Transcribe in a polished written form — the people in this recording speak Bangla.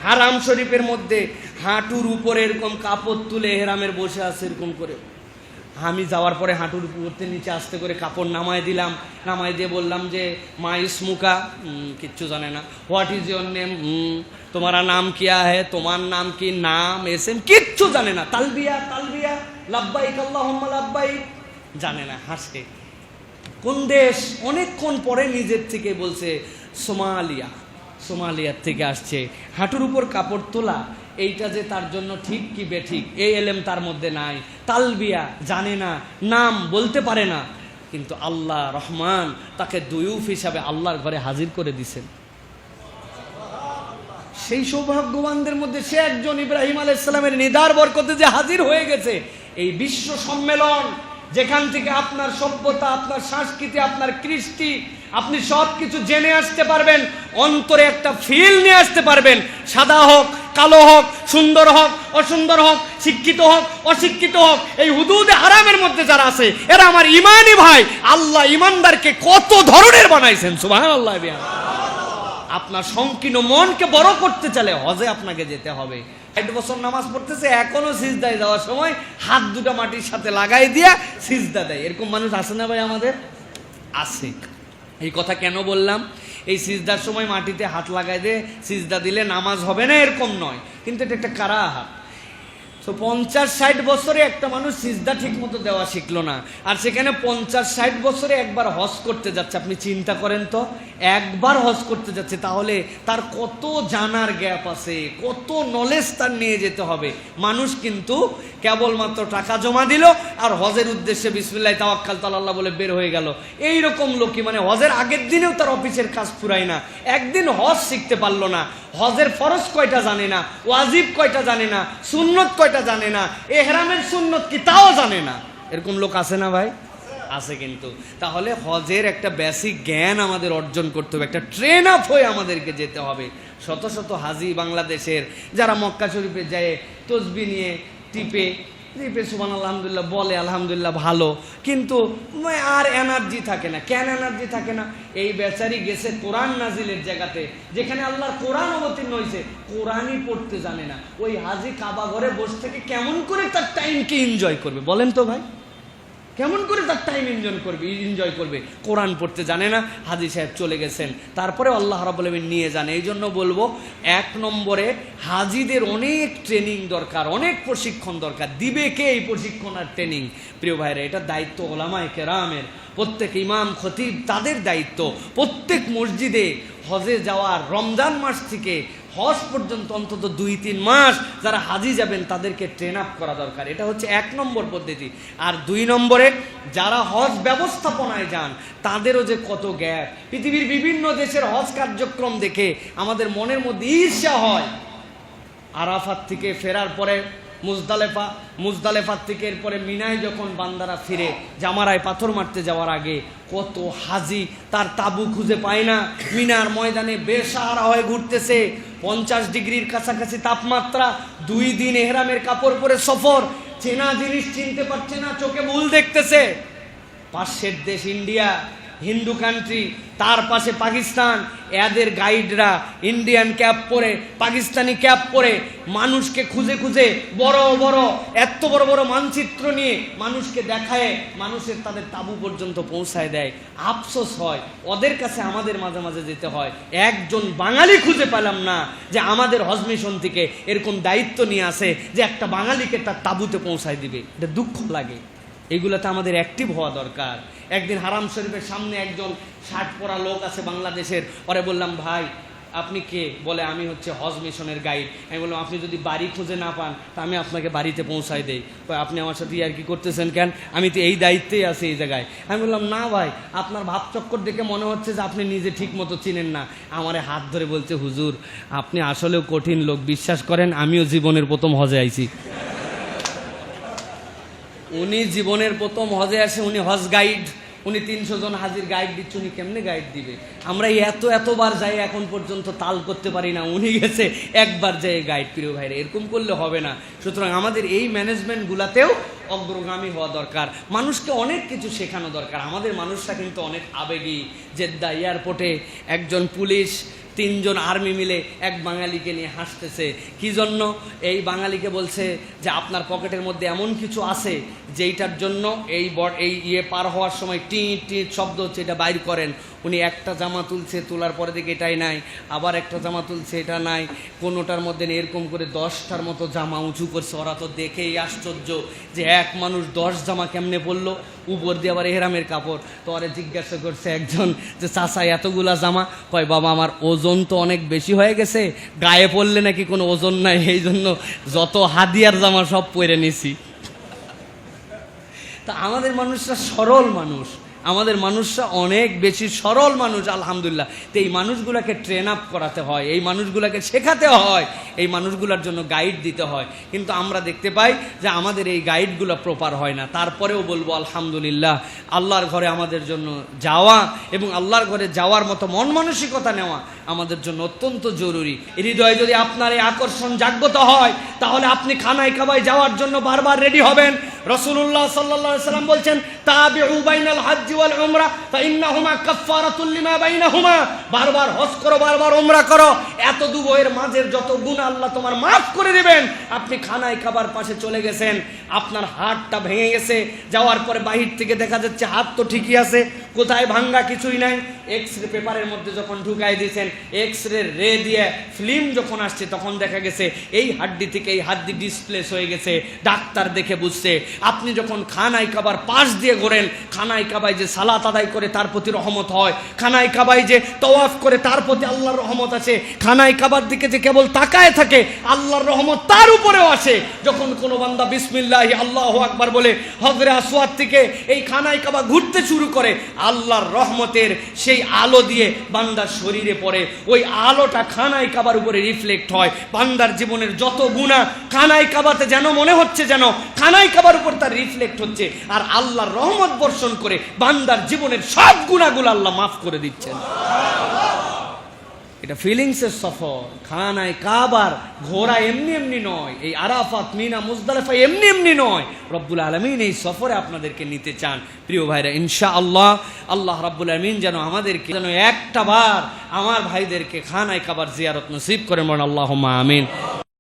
হারাম শরীফের মধ্যে হাঁটুর উপরে এরকম কাপড় তুলে এহরামের বসে আছে এরকম করে। আমি যাওয়ার পরে হাঁটুর উপরতে নিচে আস্তে করে কাপড় নামায় দিলাম, নামায় দিয়ে বললাম যে মা ইসমুকা, কিচ্ছু জানে না। হোয়াট ইজ ইয়োর নেম, তোমারা নাম কিয়া হে, তোমার নাম কি, নাম এসএম কিচ্ছু জানে না। তালবিয়া তালবিয়া লাব্বাইক আল্লাহুম্মা লাব্বাইক জানে না, হাসে। কোন দেশ? অনেকক্ষণ পরে নিজের থেকে বলছে সোমালিয়া, সোমালিয়ার থেকে আসছে। হাঁটুর উপর কাপড় তোলা এইটা যে তার জন্য ঠিক কি বেঠিক এই এলেম তার মধ্যে নাই। তালবিয়া জানে না, নাম বলতে পারে না, কিন্তু আল্লাহ রহমান তাকে দুয়ুফ হিসাবে আল্লাহর ঘরে হাজির করে দিছেন। সেই সৌভাগ্যবানদের মধ্যে সে একজন। ইব্রাহিম আলাইহিস সালামের নিদার বরকতে যে হাজির হয়ে গেছে। এই বিশ্ব সম্মেলন যেখান থেকে আপনার সভ্যতা, আপনার সংস্কৃতি, আপনার কৃষ্টি আপনি সব কিছু জেনে আসতে পারবেন, অন্তরে একটা ফিল নিয়ে আসতে পারবেন। সাদা হোক, কালো হোক, সুন্দর হোক, অসুন্দর হোক, শিক্ষিত হোক, অশিক্ষিত হোক, এই হুদুদে হারামের মধ্যে যারা আছে এরা আমার ইমানি ভাই। আল্লাহ ইমানদারকে কত ধরনের বানাইছেন, সুবহানাল্লাহ। আপনার সংকীর্ণ মনকে বড় করতে চাইলে হজে আপনাকে যেতে হবে। 60 বছর নামাজ পড়তেছে, এখনো সিজদায় যাওয়ার সময় হাত দুটো মাটির সাথে লাগাই দিয়া সিজদা দেয়। এরকম মানুষ আছে না ভাই? আমাদের আছে। এই কথা কেন বললাম? এই সিজদার সময় মাটিতে হাত লাগাই দিয়ে সিজদা দিলে নামাজ হবে না এরকম নয়, কিন্তু এটা একটা কারাহাত। তো 50-60 বছরে একটা মানুষ সিজদা ঠিক মতো দেওয়া শিখলো না, আর সেখানে 50-60 বছরে একবার হজ করতে যাচ্ছে। আপনি চিন্তা করেন তো, একবার হজ করতে যাচ্ছে, তাহলে তার কত জানার গ্যাপ আছে, কত নলেজ তার নিয়ে যেতে হবে। মানুষ কিন্তু কেবলমাত্র টাকা জমা দিল আর হজের উদ্দেশ্যে বিসমিল্লাহ তাওয়াক্কালতু আলাল্লাহ বলে বের হয়ে গেল। এইরকম লোকই মানে হজের আগের দিনেও তার অফিসের কাজ ফুরায় না, একদিন হজ শিখতে পারলো না। হজের ফরজ কয়টা জানে না, ওয়াজিব কয়টা জানে না, সুন্নত কয়টা জানে না, এহরামের সুন্নত কি তাও জানে না। এরকম লোক আছে না ভাই? আছে। কিন্তু তাহলে হজের একটা বেসিক জ্ঞান আমাদের অর্জন করতে হবে, একটা ট্রেন আপ হয়ে আমাদেরকে যেতে হবে। শত শত হাজি বাংলাদেশের যারা মক্কা শরীফে যায় তসবিহ নিয়ে টিপে সুবহানাল্লাহ আলহামদুলিল্লাহ বলে, আলহামদুলিল্লাহ ভালো, কিন্তু আর এনার্জি থাকে না। কেন এনার্জি থাকে না? এই বেচারি গেছে কোরআন নাজিলের জায়গাতে, যেখানে আল্লাহর কোরআন অবতীর্ণ হয়েছে, কোরআনই পড়তে জানে না। ওই হাজি কাবা ঘরে বসে থেকে কেমন করে তার টাইমকে এনজয় করবে বলেন তো ভাই? কেমন করে তার টাইম এনজয় করবে? কোরআন পড়তে জানে না। হাজি সাহেব চলে গেছেন, তারপরে আল্লাহ রাব্বুল আলামিন নিয়ে যান। এই জন্য বলবো, 1 নম্বরে হাজিদের অনেক ট্রেনিং দরকার, অনেক প্রশিক্ষণ দরকার। দিবে কে এই প্রশিক্ষণ আর ট্রেনিং? প্রিয় ভাইরা, এটা দায়িত্ব ওলামায়ে কেরামের, প্রত্যেক ইমাম খতিব তাদের দায়িত্ব। প্রত্যেক মসজিদে হজে যাওয়ার রমজান মাস থেকে হজ পর্যন্ত অন্তত 2-3 মাস যারা হাজি যাবেন তাদেরকে ট্রেন আপ করা দরকার। এটা হচ্ছে 1 নম্বর পদ্ধতি। আর 2 নম্বরে যারা হজ ব্যবস্থাপনায় যান তাদেরও যে কত গ্যাপ। পৃথিবীর বিভিন্ন দেশের হজ কার্যক্রম দেখে আমাদের মনের মধ্যে ঈর্ষা হয়। আরাফাত থেকে ফেরার পরে মুজদালেফার থেকে এরপরে মিনায় যখন বান্দারা ফিরে জামারায় পাথর মারতে যাওয়ার আগে কত হাজি তার তাবু খুঁজে পায় না, মিনার ময়দানে বেসাহারা হয়ে ঘুরতেছে। 50 ডিগ্রির কাছাকাছি তাপমাত্রা, 2 দিন এহরামের কাপড় পরে সফর, চেনা জিনিস চিনতে পারছে না, চোখে ভুল দেখতেছে। পাশের দেশ ইন্ডিয়া, হিন্দু কান্ট্রি, তার পাশে পাকিস্তান, এদের গাইডরা ইন্ডিয়ান ক্যাপ পরে, পাকিস্তানি ক্যাপ পরে মানুষকে খুঁজে খুঁজে এত বড় বড় মানচিত্র নিয়ে মানুষকে দেখায়, মানুষের তাদের তাবু পর্যন্ত পৌঁছায় দেয়। আফসোস হয় ওদের কাছে আমাদের মাঝে মাঝে যেতে হয়। একজন বাঙালি খুঁজে পেলাম না যে আমাদের হজ মিশন থেকে এরকম দায়িত্ব নিয়ে আসে যে একটা বাঙালিকে তার তাবুতে পৌঁছায় দিবে। এটা দুঃখ লাগে। এইগুলোতে আমাদের অ্যাক্টিভ হওয়া দরকার। একদিন হারাম শরীফের সামনে একজন শার্ট পরা লোক আছে বাংলাদেশের, ওরে বললাম ভাই আপনি কে? বলে আমি হচ্ছে হজ মিশনের গাইড। আমি বললাম আপনি যদি বাড়ি খুঁজে না পান তা আমি আপনাকে বাড়িতে পৌঁছাই দেই। আপনি আমার সাথে আর কি করতেছেন কেন? আমি তো এই দায়িত্বেই আছি এই জায়গায়। আমি বললাম না ভাই, আপনার ভাবচক্কর দেখে মনে হচ্ছে যে আপনি নিজে ঠিক মতো চিনেন না। আমারে হাত ধরে বলছে হুজুর আপনি আসলেও কঠিন লোক, বিশ্বাস করেন আমিও জীবনের প্রথম হজে আইছি। উনি জীবনের প্রথম হজে আসে, উনি হজ গাইড, উনি 300 জন হাজির গাইড দিচ্ছে, উনি কেমনে গাইড দিবে? আমরা এতবার যাই এখন পর্যন্ত তাল করতে পারি না, উনি গেছে একবার যাই গাইড। প্রিয় ভাইরা, এরকম করলে হবে না। সুতরাং আমাদের এই ম্যানেজমেন্টগুলাতেও অগ্রগামী হওয়া দরকার। মানুষকে অনেক কিছু শেখানো দরকার। আমাদের মানুষরা কিন্তু অনেক আবেগী। জেদ্দা এয়ারপোর্টে একজন পুলিশ তিনজন আর্মি মিলে এক বাঙালিকে নিয়ে হাসতেছে। কি জন্য? এই বাঙালিকে বলছে যে আপনার পকেটের মধ্যে এমন কিছু আছে যেইটার জন্য এই পার হওয়ার সময় টিট টিট শব্দ হচ্ছে, এটা বাইর করেন। উনি একটা জামা তুলছে, তোলার পরে দিকে এটাই নাই, আবার একটা জামা তুলছে, এটা নাই, কোনোটার মধ্যে এরকম করে 10টার মতো জামা উঁচু করছে। ওরা তো দেখেই আশ্চর্য যে এক মানুষ 10 জামা কেমনে পরলো, উপর দিয়ে আবার এহরামের কাপড়। তো ওরা জিজ্ঞাসা করছে একজন যে চাচা এতগুলা জামা? কয় বাবা আমার ওজন তো অনেক বেশি হয়ে গেছে, গায়ে পড়লে নাকি কোনো ওজন নাই, এই জন্য যত হাদিয়ার জামা সব পরে নিছি। তা আমাদের মানুষরা সরল মানুষ, আমাদের মানুষরা অনেক বেশি সরল মানুষ আলহামদুলিল্লাহ। তো এই মানুষগুলোকে ট্রেন আপ করাতে হয়, এই মানুষগুলোকে শেখাতে হয়, এই মানুষগুলোর জন্য গাইড দিতে হয়। কিন্তু আমরা দেখতে পাই যে আমাদের এই গাইডগুলো প্রপার হয় না। তারপরেও বলবো আলহামদুলিল্লাহ, আল্লাহর ঘরে আমাদের জন্য যাওয়া এবং আল্লাহর ঘরে যাওয়ার মতো মন মানসিকতা নেওয়া আমাদের জন্য অত্যন্ত জরুরি। হৃদয়ে যদি আপনার এই আকর্ষণ জাগ্রত হয় তাহলে আপনি খানায় কাবায় যাওয়ার জন্য বারবার রেডি হবেন। রাসূলুল্লাহ সাল্লাল্লাহু আলাইহি ওয়াসাল্লাম বলছেন, তাবিউ বাইনাল হজ্জ ওয়াল উমরা ফাইন্নাহুমা কাফফারাতুল লিমা বাইনাহুমা। বারবার হজ করো, বারবার উমরা করো, এত দুবয়ের মাঝের যত গুনাহ আল্লাহ তোমার মাফ করে দিবেন। আপনি খানায় কাবার পাশে চলে গেছেন, আপনার হাতটা ভেঙে গেছে, যাওয়ার পরে বাহির থেকে দেখা যাচ্ছে হাত তো ঠিকই আছে, কোথায় ভাঙ্গা কিছুই নাই। এক্সরে পেপারের মধ্যে যখন ঢুকাই দিয়েছেন, এক্সরে রে দিয়ে ফিল্ম যখন আসছে তখন দেখা গেছে এই হাড্ডি থেকে এই হাড্ডি ডিসপ্লেস হয়ে গেছে। ডাক্তার দেখে বুঝছে। আপনি যখন খানায় কাবার পাশ দিয়ে ঘোরেন, খানায় কাবায় যে সালাত আদায় করে তার প্রতি রহমত হয়, খানায় কাবায় যে তওয়াফ করে তার প্রতি আল্লাহর রহমত আছে, খানায় কাবার দিকে যে কেবল তাকায় থাকে আল্লাহর রহমত তার উপরেও আসে। যখন কোনো বান্দা বিসমিল্লাহি আল্লাহু আকবার বলে হজরে আসওয়াদ থেকে এই খানায় কাবা ঘুরতে শুরু করে, আল্লাহর রহমতের সেই আলো দিয়ে বান্দার শরীরে পড়ে, ওই আলোটা খানায় কাবার উপরে রিফ্লেক্ট হয়। বান্দার জীবনের যত গুনাহ খানায় কাবাতে যেন মনে হচ্ছে যেন খানায় কাবার উপর তার রিফ্লেক্ট হচ্ছে, আর আল্লাহর রহমত বর্ষণ করে বান্দার জীবনের সব গুনাহগুলো আল্লাহ মাফ করে দিচ্ছেন। এটা ফিলিংসের সফর। খানায় কাবার ঘোরা এমনি এমনি নয়, এই আরাফাত মিনা মুজদালিফা এমনি এমনি নয়। রব্বুল আলামিন এই সফরে আপনাদেরকে নিতে চান। প্রিয় ভাইরা, ইনশাআল্লাহ আল্লাহ রব্বুল আলামিন যেন আমাদেরকে যেন একটা বার আমার ভাইদেরকে খানায় কাবার জিয়ারত নসিব করেন, আল্লাহুম্মা আমিন।